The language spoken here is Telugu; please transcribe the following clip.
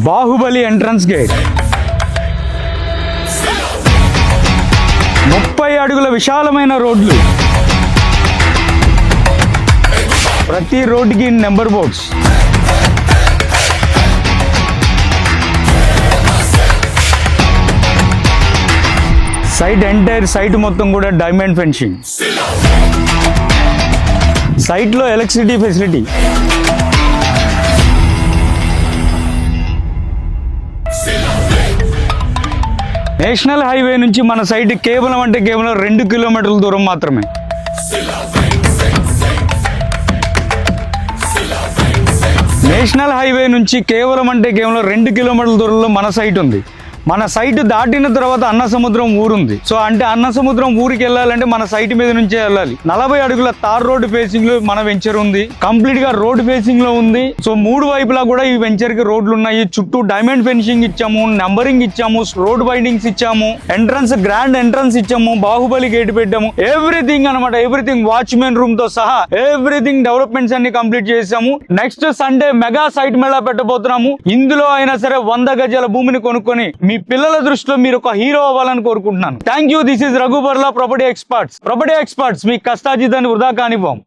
బాహుబలి ఎంట్రన్స్ గేట్ 30 అడుగుల విశాలమైన రోడ్లు, ప్రతి రోడ్డుకి నెంబర్ బోర్డ్స్, ఎంటైర్ సైట్ మొత్తం కూడా డైమండ్ ఫెన్సింగ్, సైట్లో ఎలక్ట్రిసిటీ ఫెసిలిటీ, నేషనల్ హైవే నుంచి మన సైట్ కేవలం 2 కిలోమీటర్ల దూరం మాత్రమే. నేషనల్ హైవే నుంచి కేవలం 2 కిలోమీటర్ల దూరంలో మన సైట్ ఉంది. మన సైట్ దాటిన తర్వాత అన్నసముద్రం ఊరుంది. సో అంటే అన్నసముద్రం ఊరికి వెళ్ళాలంటే మన సైట్ మీద నుంచే వెళ్ళాలి. 40 అడుగుల తార్ రోడ్డు ఫేసింగ్ లో మన వెంచర్ ఉంది. కంప్లీట్ గా రోడ్ ఫేసింగ్ లో ఉంది. సో 3 వైపులా కూడా ఈ వెంచర్ కి రోడ్లు ఉన్నాయి. చుట్టూ డైమండ్ ఫెన్సింగ్ ఇచ్చాము, నంబరింగ్ ఇచ్చాము, రోడ్ బైండింగ్స్ ఇచ్చాము, ఎంట్రన్స్ గ్రాండ్ ఎంట్రన్స్ ఇచ్చాము, బాహుబలి గేట్ పెట్టాము. ఎవ్రీథింగ్ అనమాట, ఎవ్రీథింగ్, వాచ్మెన్ రూమ్ తో సహా ఎవ్రీథింగ్ డెవలప్మెంట్స్ అన్ని కంప్లీట్ చేసాము. నెక్స్ట్ సండే మెగా సైట్ మేళా పెట్టబోతున్నాము. ఇందులో అయినా సరే 100 గజాల భూమిని కొనుక్కొని మీ పిల్లల దృష్టిలో మీరు ఒక హీరో అవ్వాలని కోరుకుంటున్నాను. Thank you. This is Raghu Barla, property experts. మీ కష్టార్జితాన్ని వృధా కానివ్వం.